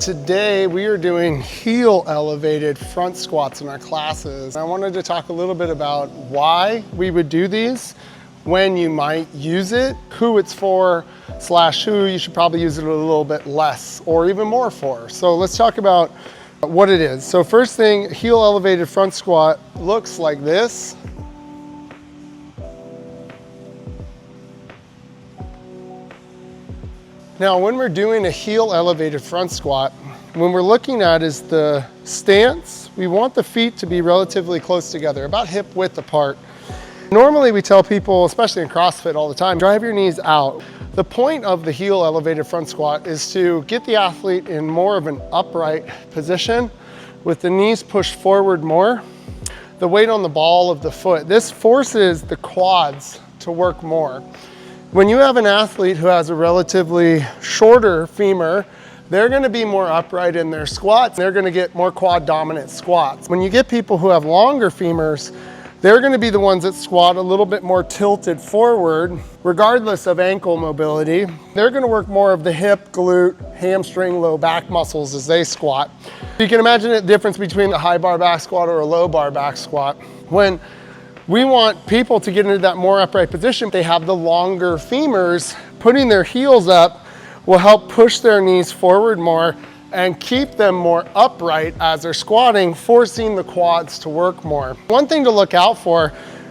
Today we are doing heel elevated front squats in our classes. I wanted to talk a little bit about why we would do these, when you might use it, who it's for, / who you should probably use it a little bit less or even more for. So let's talk about what it is. So first thing, heel elevated front squat looks like this. Now, when we're doing a heel elevated front squat, when we're looking at is the stance, we want the feet to be relatively close together, about hip width apart. Normally we tell people, especially in CrossFit all the time, drive your knees out. The point of the heel elevated front squat is to get the athlete in more of an upright position with the knees pushed forward more, the weight on the ball of the foot. This forces the quads to work more. When you have an athlete who has a relatively shorter femur, they're gonna be more upright in their squats. They're gonna get more quad dominant squats. When you get people who have longer femurs, they're gonna be the ones that squat a little bit more tilted forward, regardless of ankle mobility. They're gonna work more of the hip, glute, hamstring, low back muscles as they squat. You can imagine the difference between a high bar back squat or a low bar back squat. When we want people to get into that more upright position, they have the longer femurs. Putting their heels up will help push their knees forward more and keep them more upright as they're squatting, forcing the quads to work more. One thing to look out for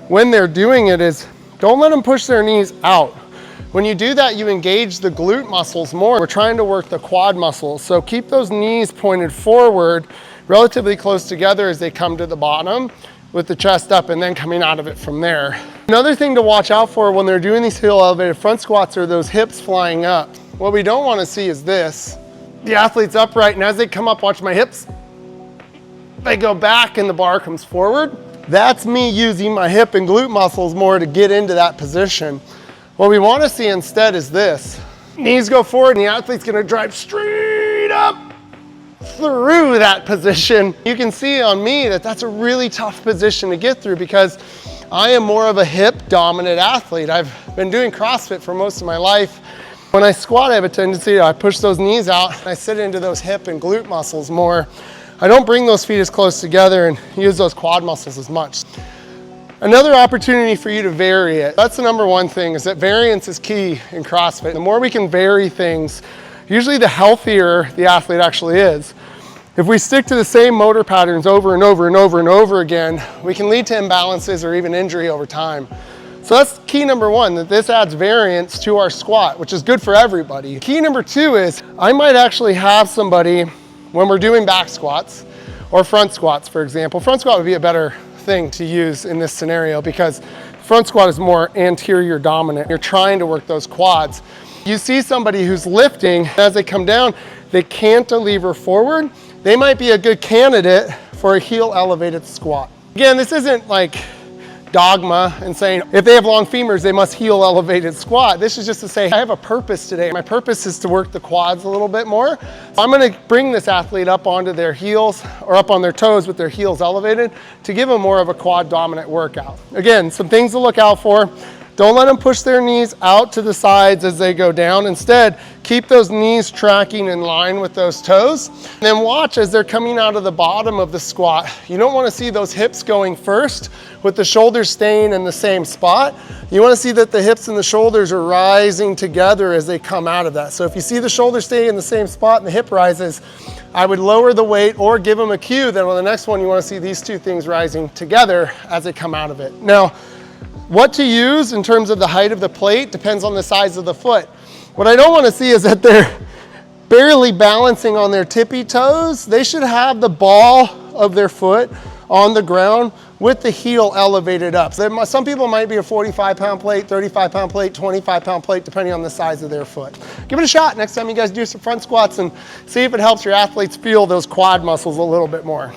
when they're doing it is don't let them push their knees out. When you do that, you engage the glute muscles more. We're trying to work the quad muscles. So keep those knees pointed forward, relatively close together as they come to the bottom, with the chest up and then coming out of it from there. Another thing to watch out for when they're doing these heel elevated front squats are those hips flying up. What we don't want to see is this. The athlete's upright, and as they come up, watch my hips. They go back and the bar comes forward. That's me using my hip and glute muscles more to get into that position. What we want to see instead is this. Knees go forward and the athlete's going to drive straight up through that position. You can see on me that that's a really tough position to get through because I am more of a hip dominant athlete. I've been doing CrossFit for most of my life. When I squat, I have a tendency to push those knees out and I sit into those hip and glute muscles more. I don't bring those feet as close together and use those quad muscles as much. Another opportunity for you to vary it. That's the number one thing, is that variance is key in CrossFit. The more we can vary things, usually the healthier the athlete actually is. If we stick to the same motor patterns over and over and over and over again, we can lead to imbalances or even injury over time. So that's key number one, that this adds variance to our squat, which is good for everybody. Key number two is I might actually have somebody, when we're doing back squats or front squats, for example, front squat would be a better thing to use in this scenario because front squat is more anterior dominant. You're trying to work those quads. You see somebody who's lifting, as they come down, they cantilever forward. They might be a good candidate for a heel elevated squat. Again, this isn't like dogma and saying if they have long femurs, they must heel elevated squat. This is just to say I have a purpose today. My purpose is to work the quads a little bit more. So I'm going to bring this athlete up onto their heels or up on their toes with their heels elevated to give them more of a quad dominant workout. Again, some things to look out for. Don't let them push their knees out to the sides as they go down. Instead, keep those knees tracking in line with those toes. And then watch as they're coming out of the bottom of the squat. You don't want to see those hips going first with the shoulders staying in the same spot. You want to see that the hips and the shoulders are rising together as they come out of that. So if you see the shoulders stay in the same spot and the hip rises, I would lower the weight or give them a cue that on the next one you want to see these two things rising together as they come out of it. Now, what to use in terms of the height of the plate depends on the size of the foot. What I don't want to see is that they're barely balancing on their tippy toes. They should have the ball of their foot on the ground with the heel elevated up. So some people might be a 45-pound plate, 35-pound plate, 25-pound plate, depending on the size of their foot. Give it a shot next time you guys do some front squats and see if it helps your athletes feel those quad muscles a little bit more.